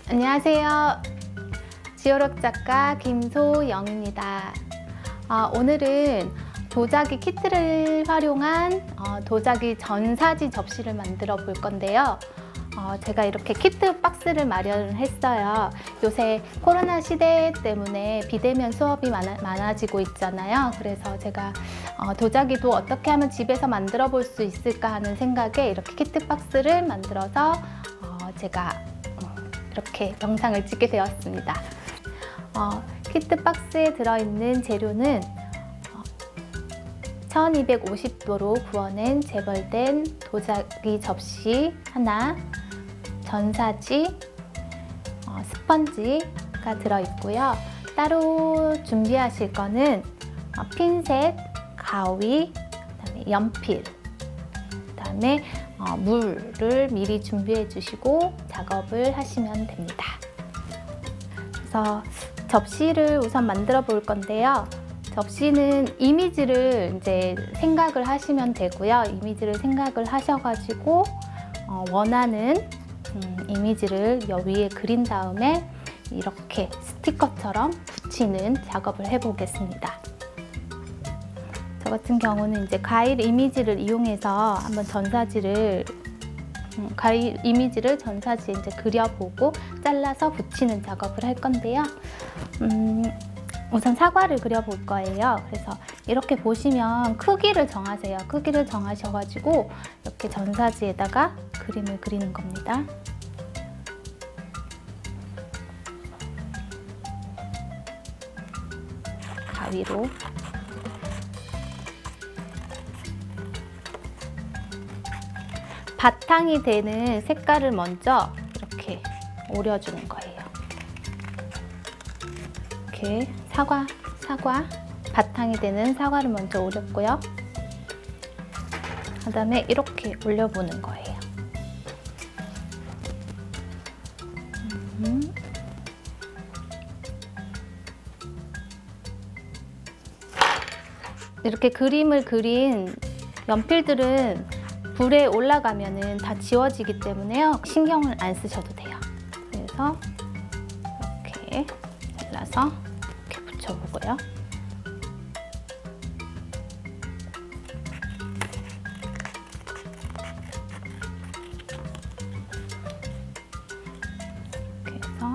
안녕하세요. 지오록 작가 김소영입니다. 오늘은 도자기 키트를 활용한 도자기 전사지 접시를 만들어 볼 건데요. 제가 이렇게 키트 박스를 마련을 했어요. 요새 코로나 시대 때문에 비대면 수업이 많아지고 있잖아요. 그래서 제가 도자기도 어떻게 하면 집에서 만들어 볼 수 있을까 하는 생각에 이렇게 키트 박스를 만들어서 제가 이렇게 영상을 찍게 되었습니다. 키트 박스에 들어있는 재료는 1250도로 구워낸 재벌된 도자기 접시 하나, 전사지, 스펀지가 들어있고요. 따로 준비하실 거는 핀셋, 가위, 그다음에 연필, 그다음에 물을 미리 준비해 주시고 작업을 하시면 됩니다. 그래서 접시를 우선 만들어 볼 건데요. 접시는 이미지를 이제 생각을 하시면 되고요. 이미지를 생각을 하셔가지고 원하는 이미지를 여 위에 그린 다음에 이렇게 스티커처럼 붙이는 작업을 해보겠습니다. 저 같은 경우는 이제 과일 이미지를 이용해서 한번 과일 이미지를 전사지에 이제 그려보고 잘라서 붙이는 작업을 할 건데요. 우선 사과를 그려볼 거예요. 그래서 이렇게 보시면 크기를 정하세요. 크기를 정하셔가지고 이렇게 전사지에다가 그림을 그리는 겁니다. 가위로. 바탕이 되는 색깔을 먼저 이렇게 오려주는 거예요. 이렇게 사과 바탕이 되는 사과를 먼저 오렸고요. 그 다음에 이렇게 올려보는 거예요. 이렇게 그림을 그린 연필들은 불에 올라가면은 다 지워지기 때문에요. 신경을 안 쓰셔도 돼요. 그래서 이렇게 잘라서 이렇게 붙여보고요. 이렇게 해서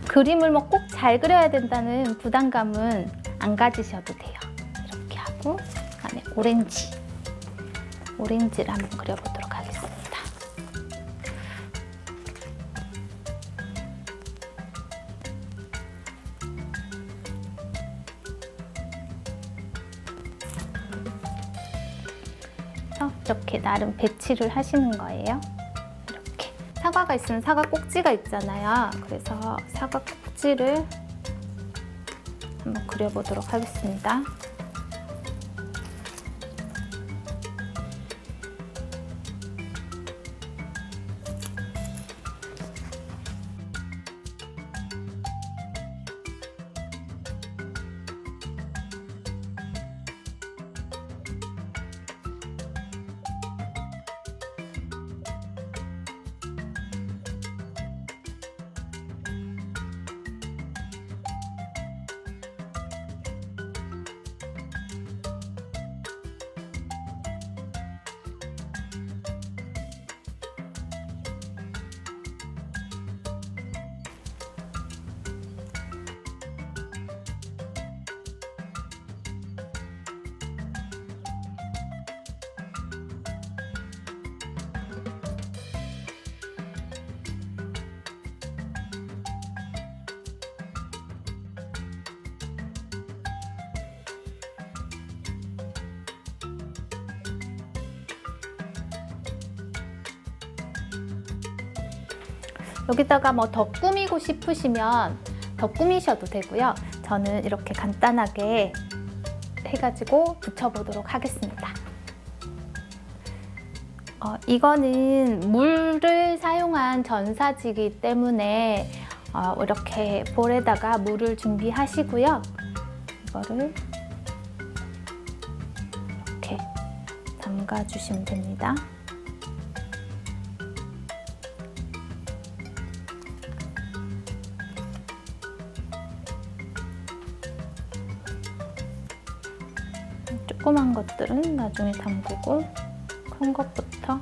그림을 뭐 꼭 잘 그려야 된다는 부담감은 안 가지셔도 돼요. 이렇게 하고 그다음에 오렌지를 한번 그려보도록 하겠습니다. 이렇게 나름 배치를 하시는 거예요. 이렇게 사과가 있으면 사과 꼭지가 있잖아요. 그래서 사과 꼭지를 한번 그려보도록 하겠습니다. 여기다가 뭐 더 꾸미고 싶으시면 더 꾸미셔도 되고요. 저는 이렇게 간단하게 해가지고 붙여보도록 하겠습니다. 이거는 물을 사용한 전사지이기 때문에 이렇게 볼에다가 물을 준비하시고요. 이거를 이렇게 담가 주시면 됩니다. 조그만 것들은 나중에 담그고 큰 것부터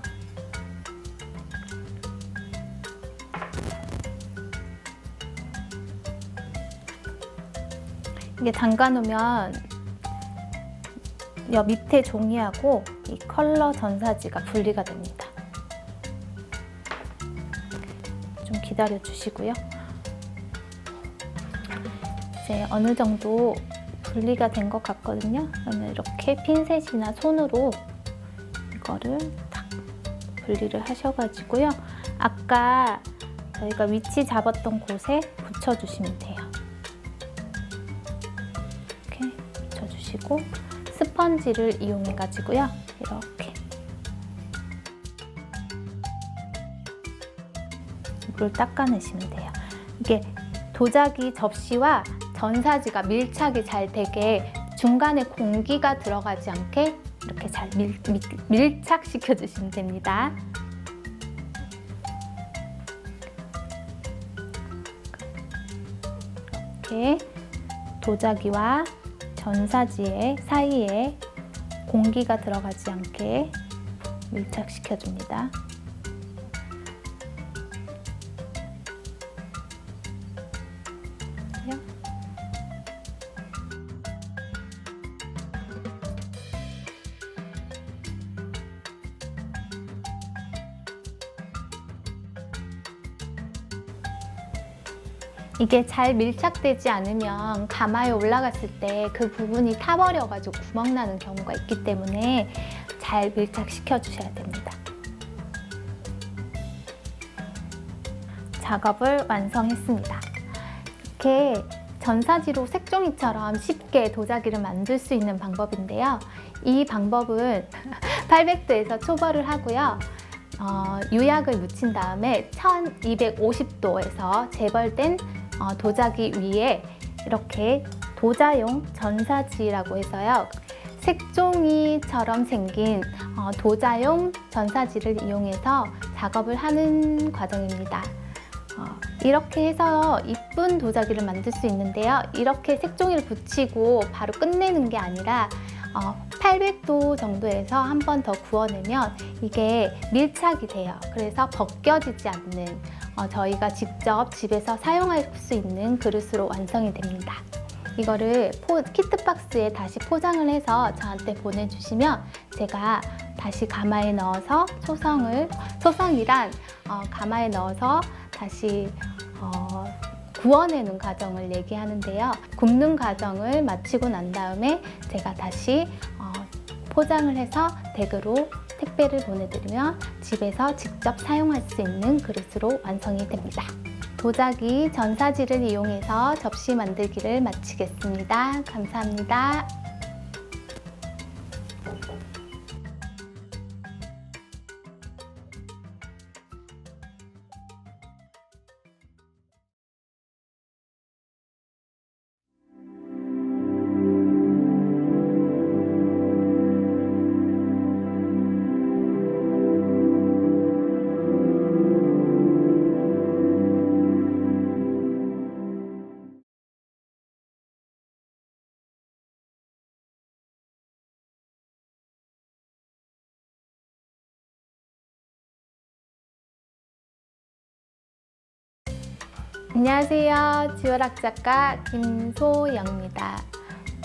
이게 담가 놓으면 여 밑에 종이하고 이 컬러 전사지가 분리가 됩니다. 좀 기다려 주시고요. 이제 어느 정도 분리가 된 것 같거든요. 그러면 이렇게 핀셋이나 손으로 이거를 탁 분리를 하셔가지고요. 아까 저희가 위치 잡았던 곳에 붙여주시면 돼요. 이렇게 붙여주시고 스펀지를 이용해가지고요. 이렇게 물을 닦아내시면 돼요. 이게 도자기 접시와 전사지가 밀착이 잘 되게 중간에 공기가 들어가지 않게 이렇게 잘 밀착시켜 주시면 됩니다. 이렇게 도자기와 전사지 사이에 공기가 들어가지 않게 밀착시켜 줍니다. 이게 잘 밀착되지 않으면 가마에 올라갔을 때 그 부분이 타버려가지고 구멍 나는 경우가 있기 때문에 잘 밀착시켜 주셔야 됩니다. 작업을 완성했습니다. 이렇게 전사지로 색종이처럼 쉽게 도자기를 만들 수 있는 방법인데요. 이 방법은 800도에서 초벌을 하고요. 유약을 묻힌 다음에 1250도에서 재벌된 도자기 위에 이렇게 도자용 전사지라고 해서요. 색종이처럼 생긴 도자용 전사지를 이용해서 작업을 하는 과정입니다. 이렇게 해서 이쁜 도자기를 만들 수 있는데요. 이렇게 색종이를 붙이고 바로 끝내는 게 아니라 800도 정도에서 한 번 더 구워내면 이게 밀착이 돼요. 그래서 벗겨지지 않는 저희가 직접 집에서 사용할 수 있는 그릇으로 완성이 됩니다. 이거를 키트 박스에 다시 포장을 해서 저한테 보내주시면 제가 다시 가마에 넣어서 소성이란 가마에 넣어서 다시 구워내는 과정을 얘기하는데요. 굽는 과정을 마치고 난 다음에 제가 다시 포장을 해서 댁으로 택배를 보내드리면 집에서 직접 사용할 수 있는 그릇으로 완성이 됩니다. 도자기 전사지를 이용해서 접시 만들기를 마치겠습니다. 감사합니다. 안녕하세요. 지오락 작가 김소영입니다.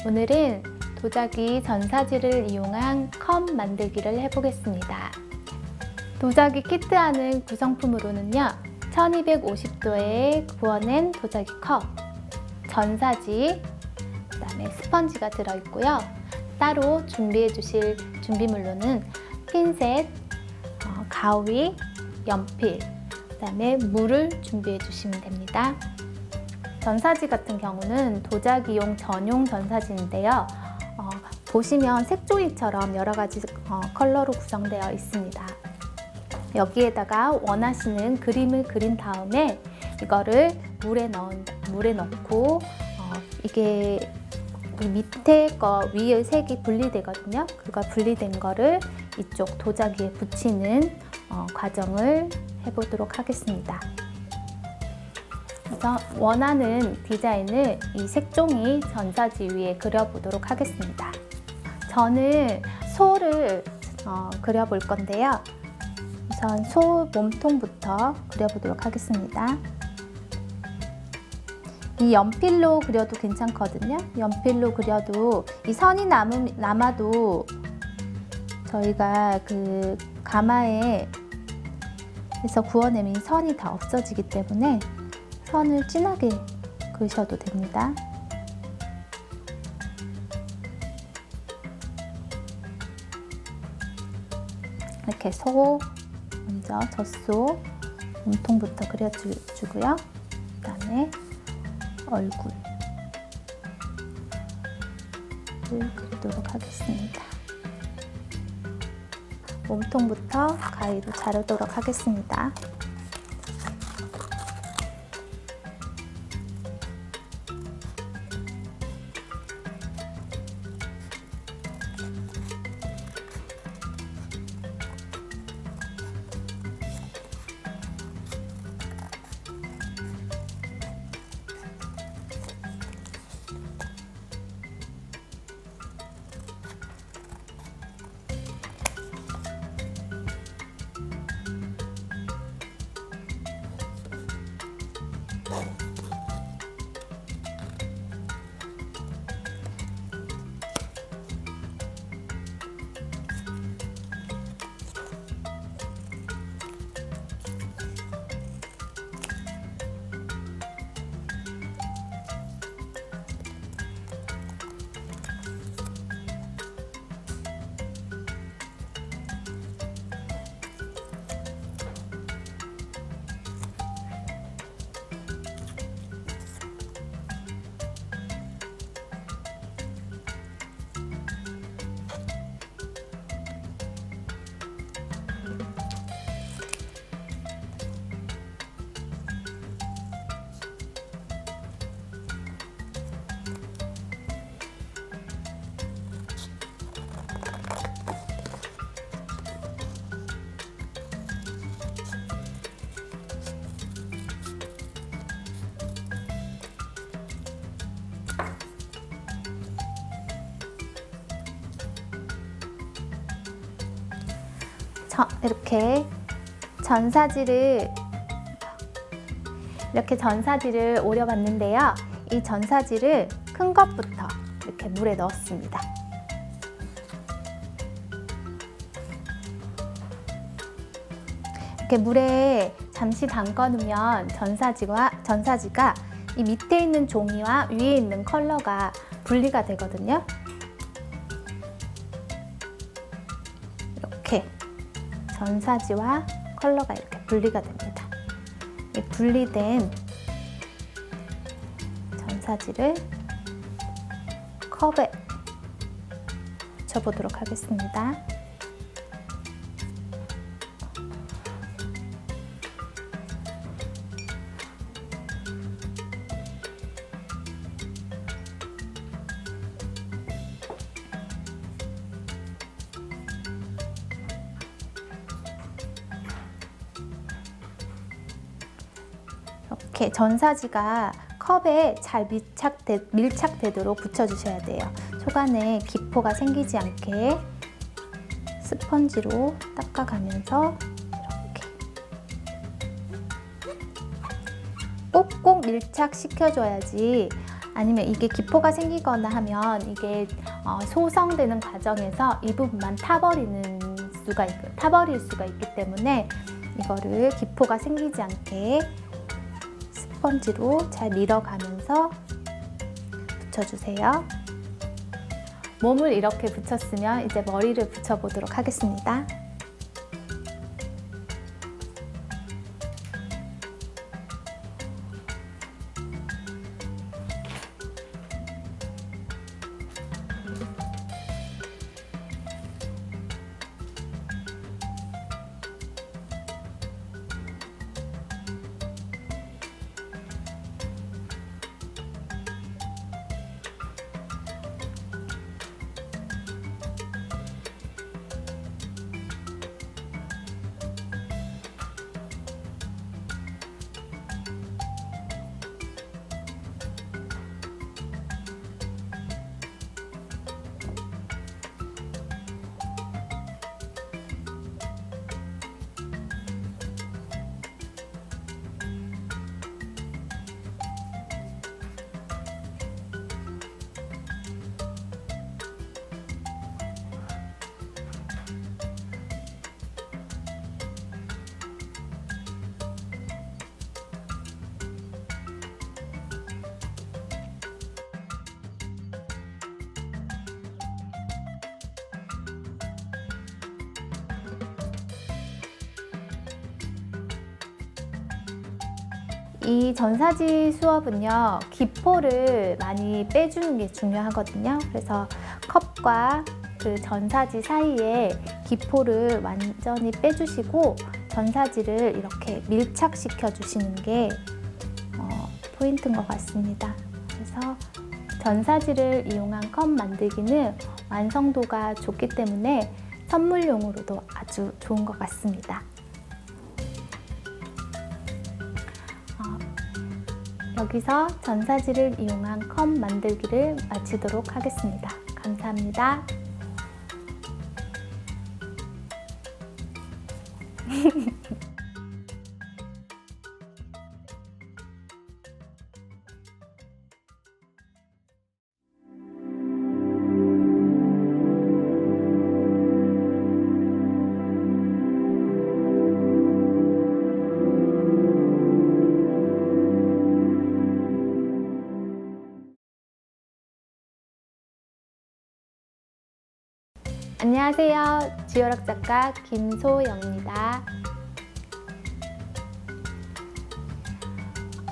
오늘은 도자기 전사지를 이용한 컵 만들기를 해보겠습니다. 도자기 키트하는 구성품으로는요. 1250도에 구워낸 도자기 컵, 전사지, 그다음에 스펀지가 들어있고요. 따로 준비해 주실 준비물로는 핀셋, 가위, 연필, 그다음에 물을 준비해 주시면 됩니다. 전사지 같은 경우는 도자기용 전용 전사지인데요. 보시면 색종이처럼 여러 가지 컬러로 구성되어 있습니다. 여기에다가 원하시는 그림을 그린 다음에 이거를 물에 넣고 이게 이 밑에 거 위에 색이 분리되거든요. 그거 분리된 거를 이쪽 도자기에 붙이는 과정을 해보도록 하겠습니다. 그래서 원하는 디자인을 이 색종이 전사지 위에 그려보도록 하겠습니다. 저는 소를 그려볼 건데요. 우선 소 몸통부터 그려보도록 하겠습니다. 이 연필로 그려도 괜찮거든요. 연필로 그려도 이 선이 남아도 저희가 그 가마에서 구워내면 이 선이 다 없어지기 때문에 선을 진하게 그으셔도 됩니다. 이렇게 소 먼저 젖소 몸통부터 그려주고요. 그 다음에 얼굴을 그리도록 하겠습니다. 몸통부터 가위로 자르도록 하겠습니다. 이렇게 전사지를 오려봤는데요. 이 전사지를 큰 것부터 이렇게 물에 넣었습니다. 이렇게 물에 잠시 담궈놓으면 전사지가 이 밑에 있는 종이와 위에 있는 컬러가 분리가 되거든요. 이렇게 전사지와 컬러가 이렇게 분리가 됩니다. 이 분리된 전사지를 컵에 붙여보도록 하겠습니다. 이렇게 전사지가 컵에 잘 밀착되도록 붙여주셔야 돼요. 속안에 기포가 생기지 않게 스펀지로 닦아가면서 이렇게 꼭꼭 밀착시켜줘야지, 아니면 이게 기포가 생기거나 하면 이게 소성되는 과정에서 이 부분만 타버릴 수가 있기 때문에 이거를 기포가 생기지 않게 스펀지로 잘 밀어가면서 붙여주세요. 몸을 이렇게 붙였으면 이제 머리를 붙여보도록 하겠습니다. 이 전사지 수업은요, 기포를 많이 빼주는 게 중요하거든요. 그래서 컵과 그 전사지 사이에 기포를 완전히 빼주시고 전사지를 이렇게 밀착시켜 주시는 게 포인트인 것 같습니다. 그래서 전사지를 이용한 컵 만들기는 완성도가 좋기 때문에 선물용으로도 아주 좋은 것 같습니다. 여기서 전사지를 이용한 컵 만들기를 마치도록 하겠습니다. 감사합니다. 안녕하세요. 지효락 작가 김소영입니다.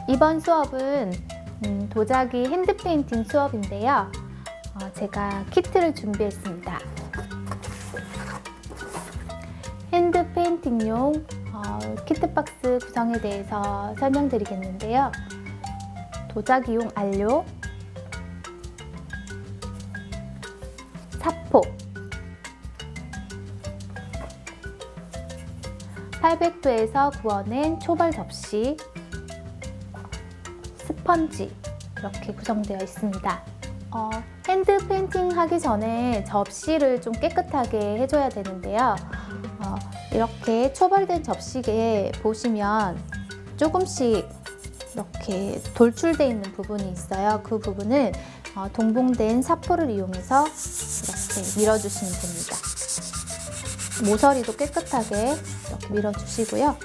이번 수업은 도자기 핸드페인팅 수업인데요. 제가 키트를 준비했습니다. 핸드페인팅용 키트박스 구성에 대해서 설명드리겠는데요. 도자기용 안료, 사포, 800도에서 구워낸 초벌 접시, 스펀지 이렇게 구성되어 있습니다. 핸드 페인팅 하기 전에 접시를 좀 깨끗하게 해줘야 되는데요. 이렇게 초벌된 접시에 보시면 조금씩 이렇게 돌출되어 있는 부분이 있어요. 그 부분을 동봉된 사포를 이용해서 이렇게 밀어주시면 됩니다. 모서리도 깨끗하게 이렇게 밀어주시고요.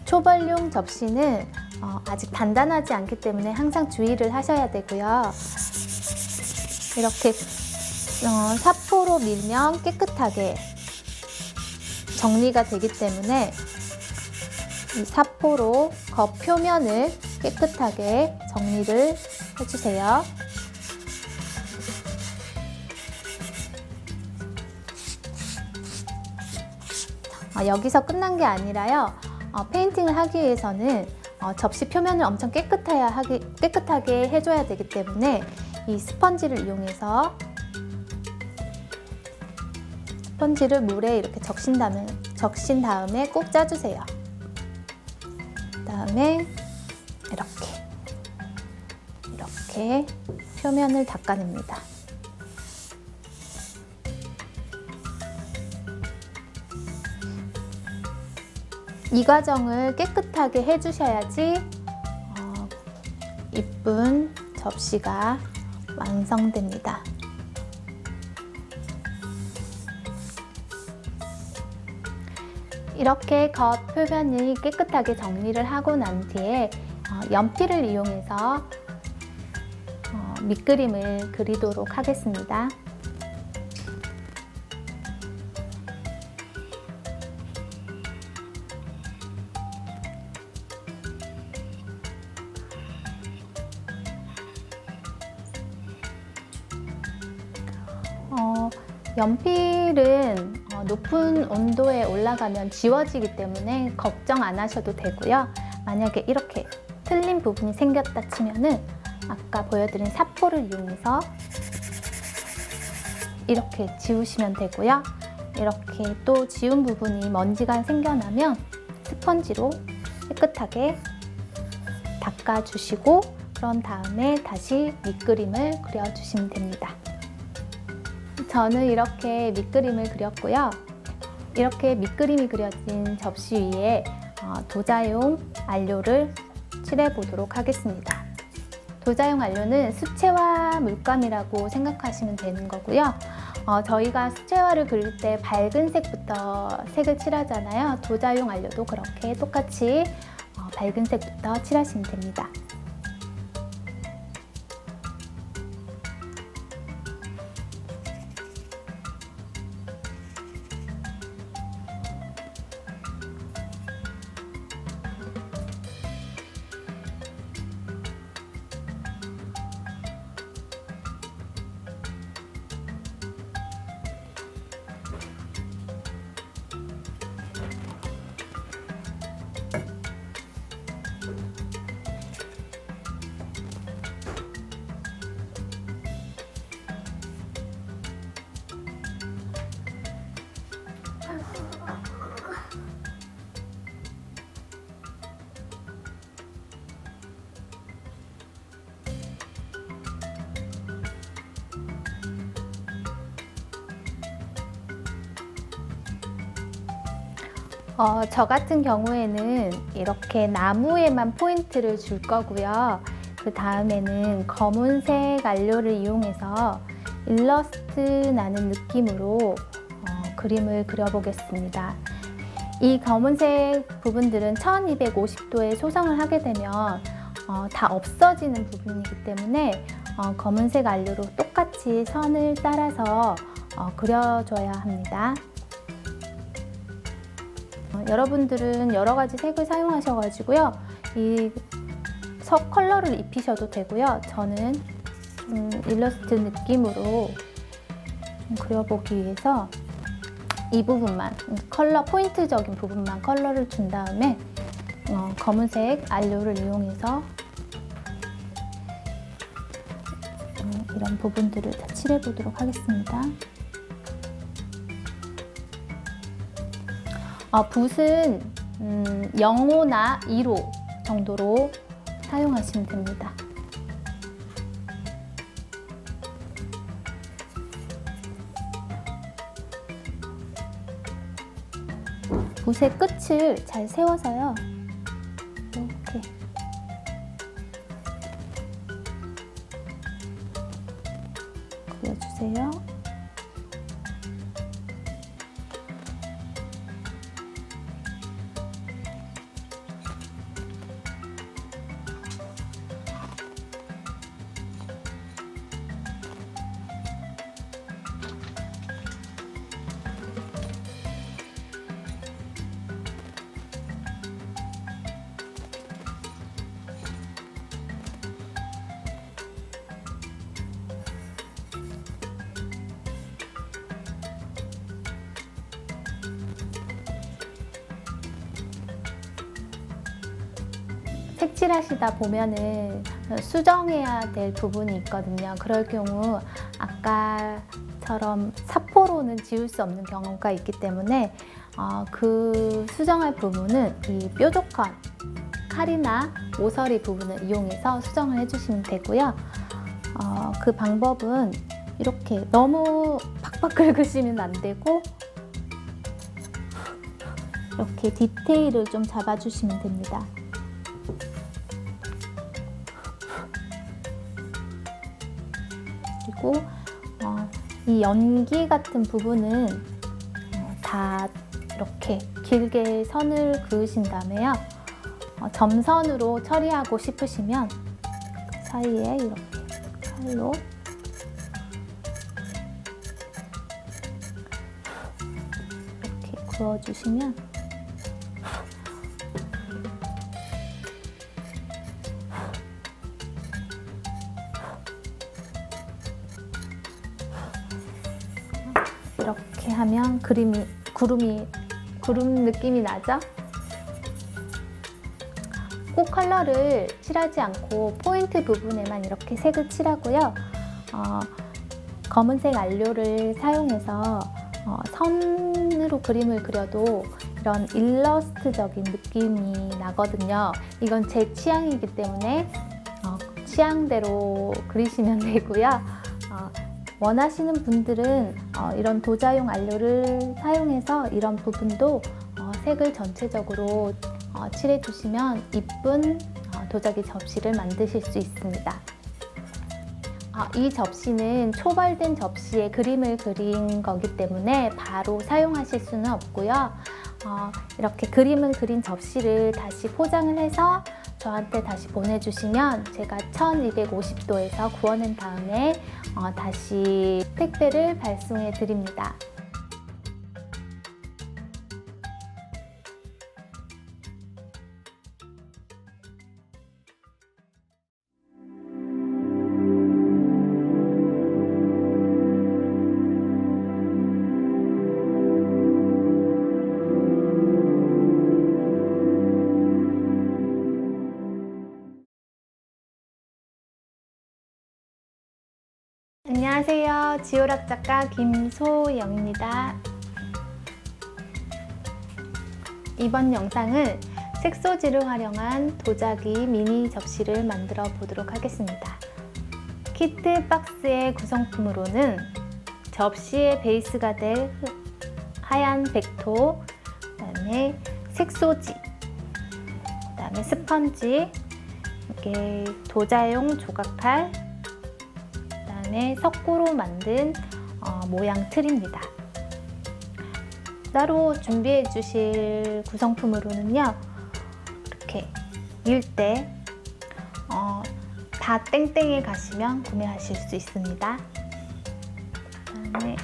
초벌용 접시는 아직 단단하지 않기 때문에 항상 주의를 하셔야 되고요. 이렇게 사포로 밀면 깨끗하게 정리가 되기 때문에 이 사포로 겉표면을 깨끗하게 정리를 해주세요. 여기서 끝난 게 아니라요. 페인팅을 하기 위해서는 접시 표면을 엄청 깨끗하게 해줘야 되기 때문에 이 스펀지를 이용해서 스펀지를 물에 이렇게 적신 다음에 꼭 짜주세요. 그 다음에 이렇게 표면을 닦아냅니다. 이 과정을 깨끗하게 해주셔야지 이쁜 접시가 완성됩니다. 이렇게 겉 표면이 깨끗하게 정리를 하고 난 뒤에 연필을 이용해서 밑그림을 그리도록 하겠습니다. 연필은 높은 온도에 올라가면 지워지기 때문에 걱정 안 하셔도 되고요. 만약에 이렇게 틀린 부분이 생겼다 치면은 아까 보여드린 사포를 이용해서 이렇게 지우시면 되고요. 이렇게 또 지운 부분이 먼지가 생겨나면 스펀지로 깨끗하게 닦아주시고 그런 다음에 다시 밑그림을 그려주시면 됩니다. 저는 이렇게 밑그림을 그렸고요. 이렇게 밑그림이 그려진 접시 위에 도자용 안료를 칠해 보도록 하겠습니다. 도자용 안료는 수채화 물감이라고 생각하시면 되는 거고요. 저희가 수채화를 그릴 때 밝은 색부터 색을 칠하잖아요. 도자용 안료도 그렇게 똑같이 밝은 색부터 칠하시면 됩니다. 저 같은 경우에는 이렇게 나무에만 포인트를 줄 거고요. 그 다음에는 검은색 안료를 이용해서 일러스트 나는 느낌으로 그림을 그려보겠습니다. 이 검은색 부분들은 1250도에 소성을 하게 되면 다 없어지는 부분이기 때문에 검은색 안료로 똑같이 선을 따라서 그려줘야 합니다. 여러분들은 여러 가지 색을 사용하셔가지고요. 이 석 컬러를 입히셔도 되고요. 저는 일러스트 느낌으로 그려보기 위해서 이 부분만, 컬러 포인트적인 부분만 컬러를 준 다음에 검은색 안료를 이용해서 이런 부분들을 다 칠해 보도록 하겠습니다. 붓은 0호나 1호 정도로 사용하시면 됩니다. 붓의 끝을 잘 세워서요. 이렇게 그려주세요. 색칠하시다 보면은 수정해야 될 부분이 있거든요. 그럴 경우 아까처럼 사포로는 지울 수 없는 경우가 있기 때문에 그 수정할 부분은 이 뾰족한 칼이나 모서리 부분을 이용해서 수정을 해주시면 되고요. 그 방법은 이렇게 너무 팍팍 긁으시면 안 되고 이렇게 디테일을 좀 잡아주시면 됩니다. 그리고 이 연기 같은 부분은 다 이렇게 길게 선을 그으신 다음에요. 점선으로 처리하고 싶으시면 그 사이에 이렇게 칼로 이렇게 그어주시면 이렇게 하면 구름 느낌이 나죠? 꼭 컬러를 칠하지 않고 포인트 부분에만 이렇게 색을 칠하고요. 검은색 안료를 사용해서 선으로 그림을 그려도 이런 일러스트적인 느낌이 나거든요. 이건 제 취향이기 때문에 취향대로 그리시면 되고요. 원하시는 분들은 이런 도자용 안료를 사용해서 이런 부분도 색을 전체적으로 칠해 주시면 이쁜 도자기 접시를 만드실 수 있습니다. 이 접시는 초벌된 접시에 그림을 그린 거기 때문에 바로 사용하실 수는 없고요. 이렇게 그림을 그린 접시를 다시 포장을 해서 저한테 다시 보내주시면 제가 1250도에서 구워낸 다음에 다시 택배를 발송해 드립니다. 안녕하세요. 지오락 작가 김소영입니다. 이번 영상은 색소지를 활용한 도자기 미니 접시를 만들어 보도록 하겠습니다. 키트 박스의 구성품으로는 접시의 베이스가 될 하얀 백토, 그다음에 색소지, 그다음에 스펀지, 이게 도자용 조각칼, 그다음에 석고로 만든 모양 틀입니다. 따로 준비해 주실 구성품으로는요, 이렇게 밀대, 다 땡땡에 가시면 구매하실 수 있습니다. 그다음에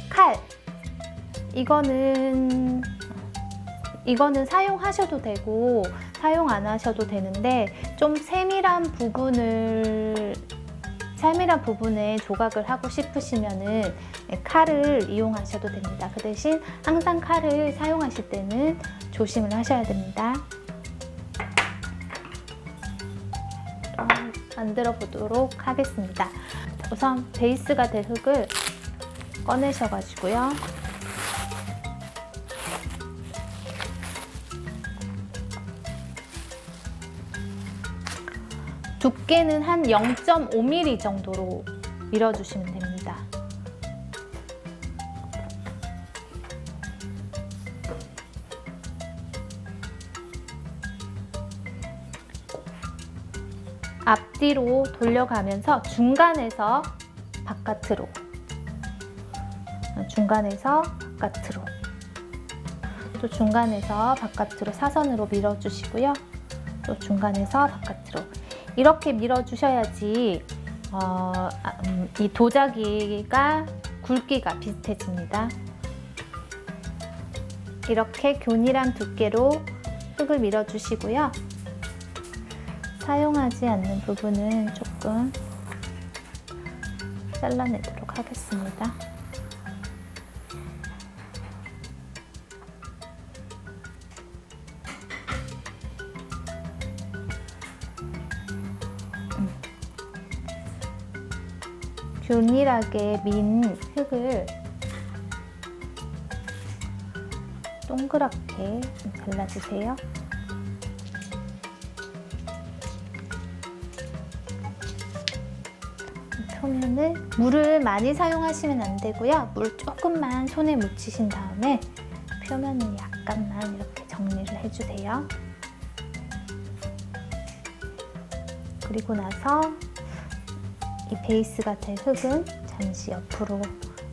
칼, 이거는 사용하셔도 되고 사용 안 하셔도 되는데 좀 세밀한 부분에 조각을 하고 싶으시면은 칼을 이용하셔도 됩니다. 그 대신 항상 칼을 사용하실 때는 조심을 하셔야 됩니다. 만들어 보도록 하겠습니다. 우선 베이스가 될 흙을 꺼내셔가지고요. 두께는 한 0.5mm 정도로 밀어주시면 됩니다. 앞뒤로 돌려가면서 중간에서 바깥으로, 또 중간에서 바깥으로 사선으로 밀어주시고요. 또 중간에서 바깥으로 이렇게 밀어주셔야지 이 도자기가 굵기가 비슷해집니다. 이렇게 균일한 두께로 흙을 밀어주시고요. 사용하지 않는 부분은 조금 잘라내도록 하겠습니다. 균일하게 민 흙을 동그랗게 잘라주세요. 표면을 물을 많이 사용하시면 안 되고요. 물 조금만 손에 묻히신 다음에 표면을 약간만 이렇게 정리를 해주세요. 그리고 나서 이 베이스가 될 흙은 잠시 옆으로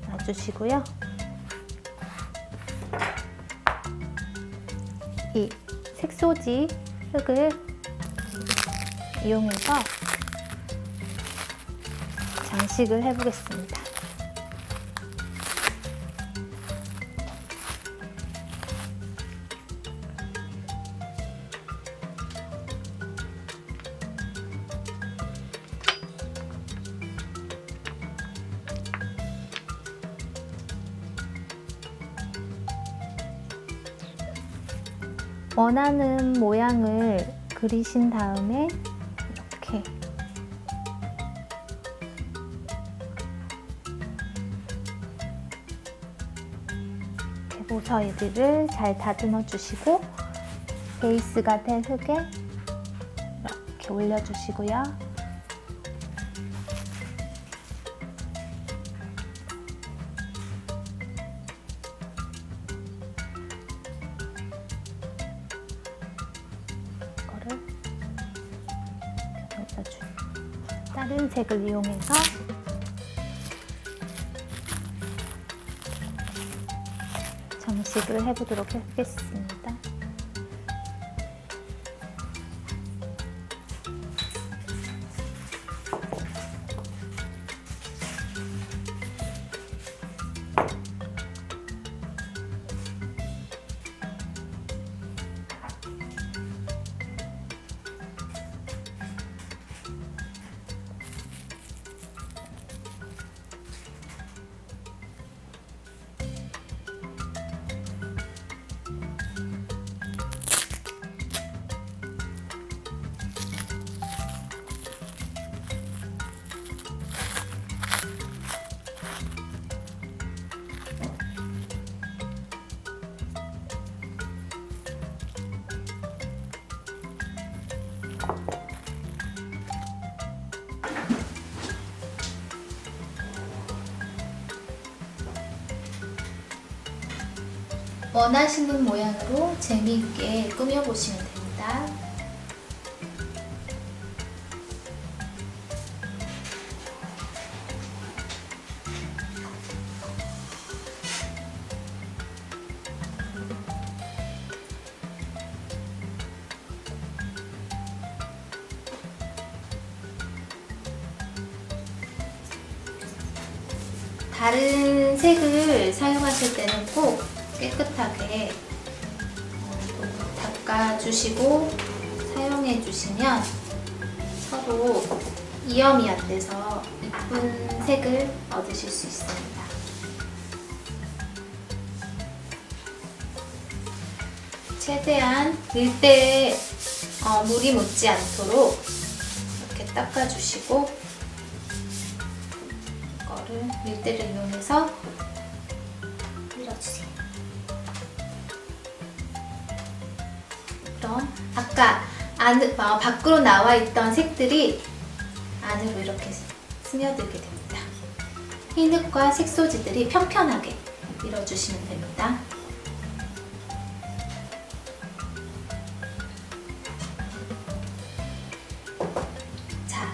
놔주시고요. 이 색소지 흙을 이용해서 장식을 해보겠습니다. 원하는 모양을 그리신 다음에 이렇게 모서리를 잘 다듬어 주시고 베이스가 될 흙에 이렇게 올려주시고요. 다른 색을 이용해서 장식을 해보도록 하겠습니다. 원하시는 모양으로 재미있게 꾸며보시면 됩니다. 다른 색을 사용하실 때는 꼭 깨끗하게 닦아주시고 사용해 주시면 서로 이염이 안 돼서 예쁜 색을 얻으실 수 있습니다. 최대한 밀대에 물이 묻지 않도록 이렇게 닦아주시고 이거를 밀대를 이용해서 밀어주세요. 그럼 아까 밖으로 나와 있던 색들이 안으로 이렇게 스며들게 됩니다. 흰흙과 색소지들이 평평하게 밀어주시면 됩니다. 자,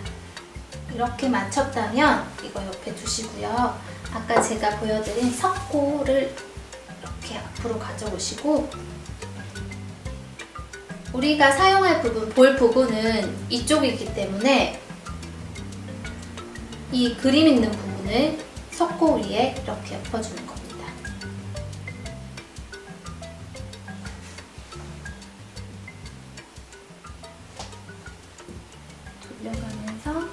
이렇게 맞췄다면 이거 옆에 두시고요. 아까 제가 보여드린 석고를 이렇게 앞으로 가져오시고 우리가 사용할 부분, 볼 부분은 이쪽이기 때문에 이 그림 있는 부분을 석고 위에 이렇게 엎어주는 겁니다. 돌려가면서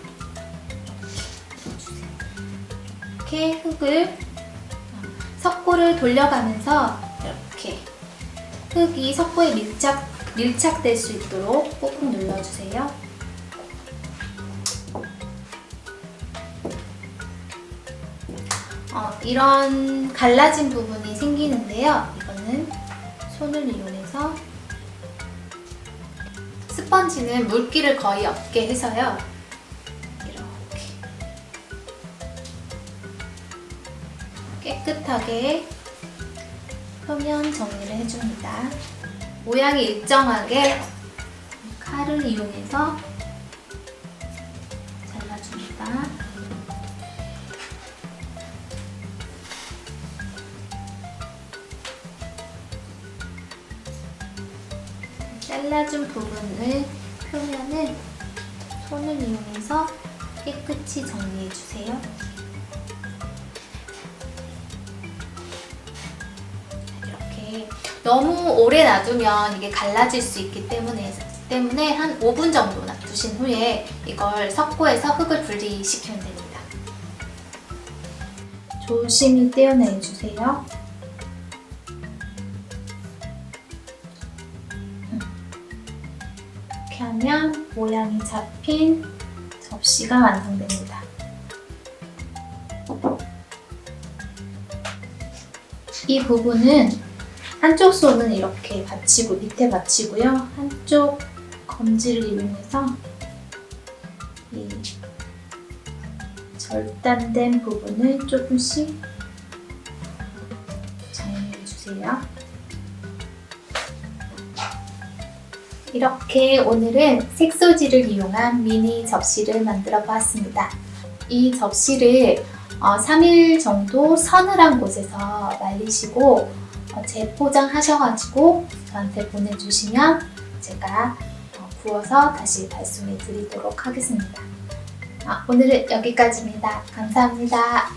이렇게 흙을 석고를 돌려가면서 이렇게 흙이 석고에 밀착될 수 있도록 꾹꾹 눌러주세요. 이런 갈라진 부분이 생기는데요. 이거는 손을 이용해서 스펀지는 물기를 거의 없게 해서요. 이렇게 깨끗하게 표면 정리를 해줍니다. 모양이 일정하게 칼을 이용해서 잘라줍니다. 잘라준 부분을 표면을 손을 이용해서 깨끗이 정리해주세요. 이렇게 너무 오래 놔두면 이게 갈라질 수 있기 때문에 한 5분 정도 놔두신 후에 이걸 석고에서 흙을 분리시키면 됩니다. 조심히 떼어내주세요. 이렇게 하면 모양이 잡힌 접시가 완성됩니다. 이 부분은 한쪽 손은 이렇게 받치고 밑에 받치고요. 한쪽 검지를 이용해서 이 절단된 부분을 조금씩 정리해 주세요. 이렇게 오늘은 색소지를 이용한 미니 접시를 만들어 보았습니다. 이 접시를 3일 정도 서늘한 곳에서 말리시고 재포장하셔가지고 저한테 보내주시면 제가 구워서 다시 발송해 드리도록 하겠습니다. 오늘은 여기까지입니다. 감사합니다.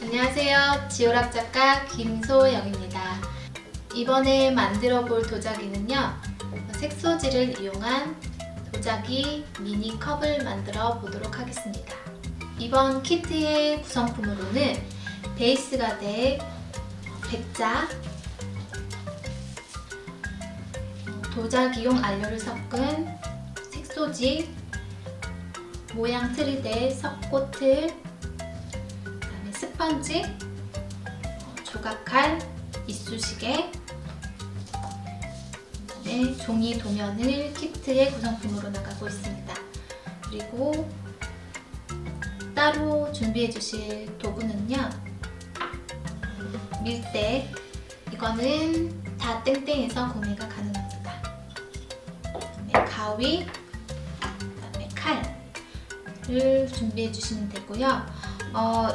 안녕하세요. 지오락 작가 김소영입니다. 이번에 만들어 볼 도자기는요, 색소지를 이용한 도자기 미니 컵을 만들어 보도록 하겠습니다. 이번 키트의 구성품으로는 베이스가 될 백자, 도자기용 안료를 섞은 색소지, 모양 틀이 될 석고틀, 스펀지, 조각칼, 이쑤시개, 종이 도면을 키트의 구성품으로 나가고 있습니다. 그리고 따로 준비해 주실 도구는요, 밀대, 이거는 다 땡땡에서 구매가 가능합니다. 그다음에 가위, 그다음에 칼을 준비해 주시면 되고요.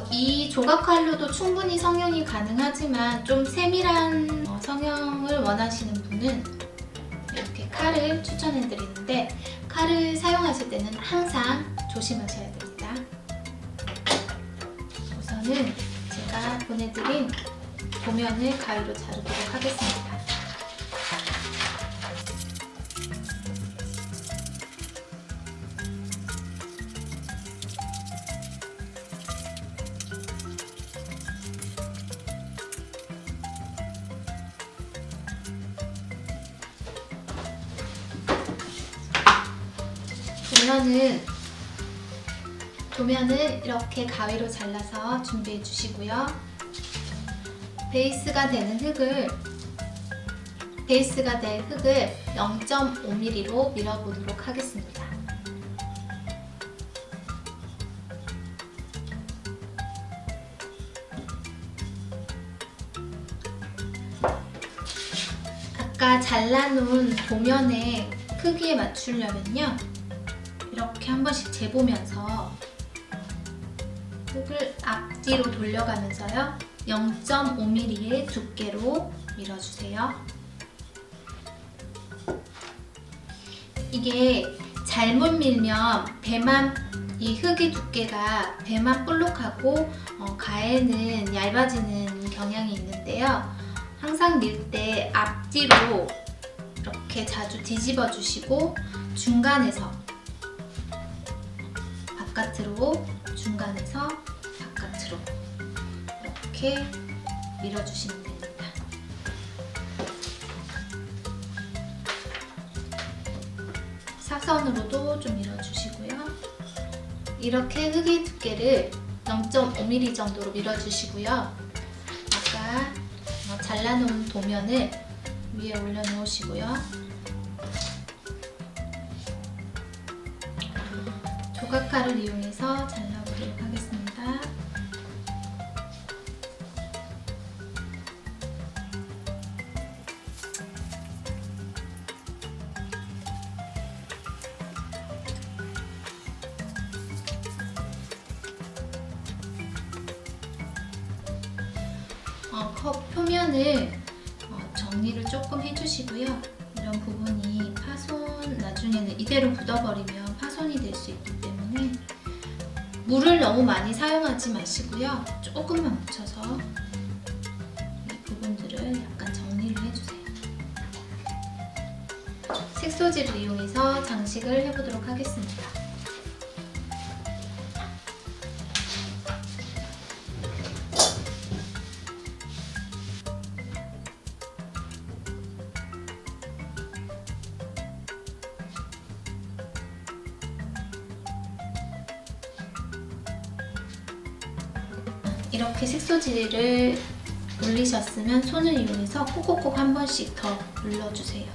이 조각칼로도 충분히 성형이 가능하지만 좀 세밀한 성형을 원하시는 분은 이렇게 칼을 추천해 드리는데, 칼을 사용하실 때는 항상 조심하셔야 됩니다. 우선은 제가 보내드린 도면을 가위로 자르도록 하겠습니다. 도면을 이렇게 가위로 잘라서 준비해 주시고요. 베이스가 될 흙을 0.5mm로 밀어보도록 하겠습니다. 아까 잘라놓은 도면의 크기에 맞추려면요, 이렇게 한 번씩 재보면서 흙을 앞뒤로 돌려가면서요, 0.5mm의 두께로 밀어주세요. 이게 잘못 밀면 이 흙의 두께가 배만 볼록하고 가해는 얇아지는 경향이 있는데요. 항상 밀 때 앞뒤로 이렇게 자주 뒤집어 주시고 중간에서 바깥으로, 중간에서 바깥으로 이렇게 밀어주시면 됩니다. 사선으로도 좀 밀어주시고요. 이렇게 흙의 두께를 0.5mm 정도로 밀어주시고요. 아까 잘라놓은 도면을 위에 올려놓으시고요. 조각칼을 이용해서 잘라보도록 하겠습니다. 컵 표면을 정리를 조금 해주시고요. 이런 부분이 나중에는 이대로 굳어버리면 파손이 될 수 있기 때문에 물을 너무 많이 사용하지 마시고요. 조금만 묻혀서 이 부분들을 약간 정리를 해주세요. 색소지를 이용해서 장식을 해보도록 하겠습니다. 이렇게 색소지를 올리셨으면 손을 이용해서 콕콕콕 한 번씩 더 눌러주세요.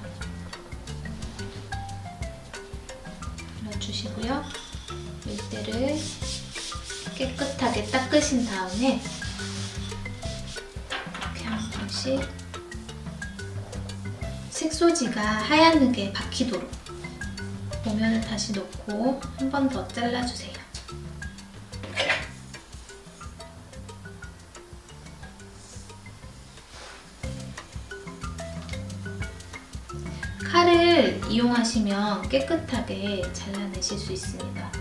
눌러주시고요. 물때를 깨끗하게 닦으신 다음에 이렇게 한 번씩 색소지가 하얀게 박히도록 모면을 다시 놓고 한 번 더 잘라주세요. 칼을 이용하시면 깨끗하게 잘라내실 수 있습니다.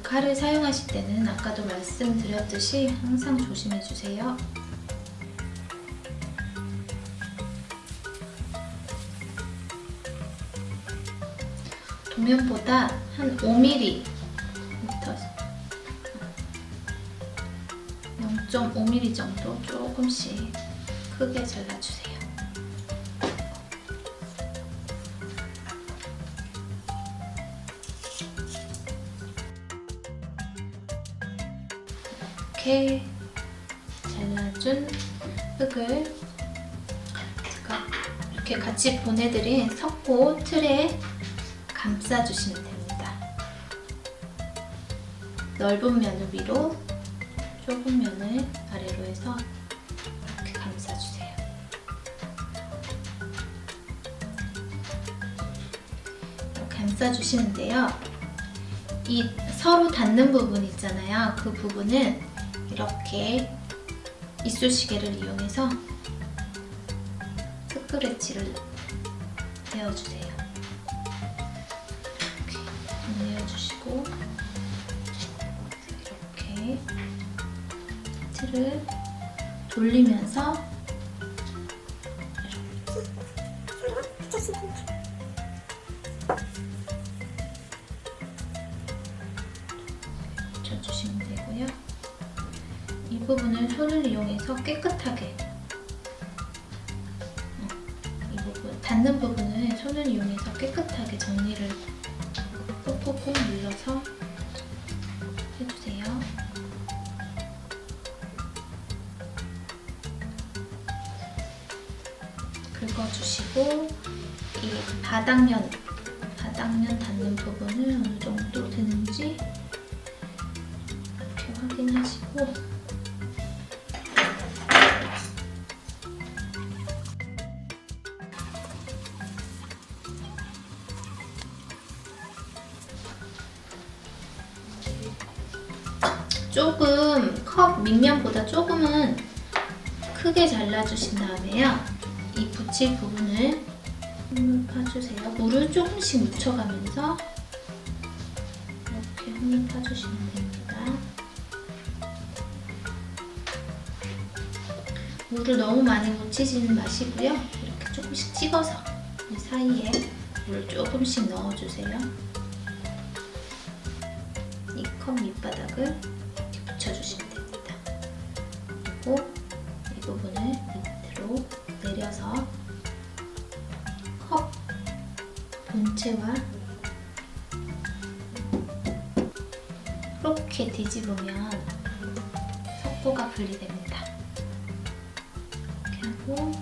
칼을 사용하실 때는 아까도 말씀드렸듯이 항상 조심해주세요. 도면보다 한 5mm, 0.5mm 정도 조금씩 크게 잘라주세요. 이렇게 잘라준 흙을 제가 이렇게 같이 보내드린 석고 틀에 감싸주시면 됩니다. 넓은 면을 위로, 좁은 면을 아래로 해서 이렇게 감싸주세요. 이렇게 감싸주시는데요. 이 서로 닿는 부분 있잖아요. 그 부분은 이렇게 이쑤시개를 이용해서 스크래치를 내어주세요. 이렇게 내어주시고 이렇게 틀을 돌리면서 붙여주시면 되고요. 이 부분을 손을 이용해서 깨끗하게 이 부분, 닿는 부분을 손을 이용해서 깨끗하게 정리를 꾹꾹꾹 눌러서 해주세요. 긁어주시고 이 바닥면 닿는 부분을 어느 정도 되는지 이렇게 확인하시고 조금 컵 밑면보다 조금은 크게 잘라주신 다음에요. 이 붙일 부분을 홈을 파주세요. 물을 조금씩 묻혀가면서 이렇게 홈을 파주시면 됩니다. 물을 너무 많이 묻히지는 마시고요. 이렇게 조금씩 찍어서 이 사이에 물을 조금씩 넣어주세요. 이 컵 밑바닥을 이렇게 붙여주시면 됩니다. 그리고 이 부분을 밑으로 내려서 컵 본체와 이렇게 뒤집으면 석고가 분리됩니다. 이렇게 하고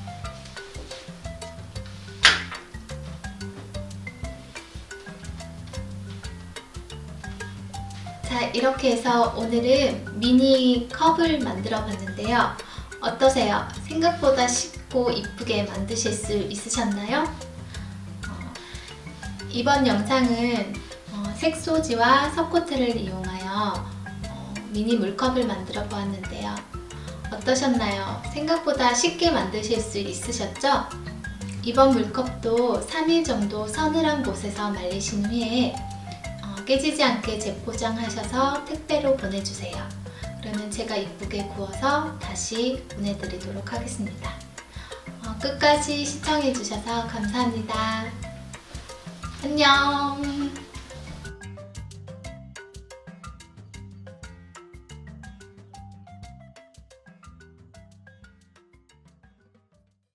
자, 이렇게 해서 오늘은 미니 컵을 만들어 봤는데요. 어떠세요? 생각보다 쉽고 이쁘게 만드실 수 있으셨나요? 이번 영상은 색소지와 석고틀을 이용하여 미니 물컵을 만들어 보았는데요. 어떠셨나요? 생각보다 쉽게 만드실 수 있으셨죠? 이번 물컵도 3일 정도 서늘한 곳에서 말리신 후에 깨지지 않게 재포장하셔서 택배로 보내주세요. 그러면 제가 이쁘게 구워서 다시 보내드리도록 하겠습니다. 끝까지 시청해주셔서 감사합니다. 안녕!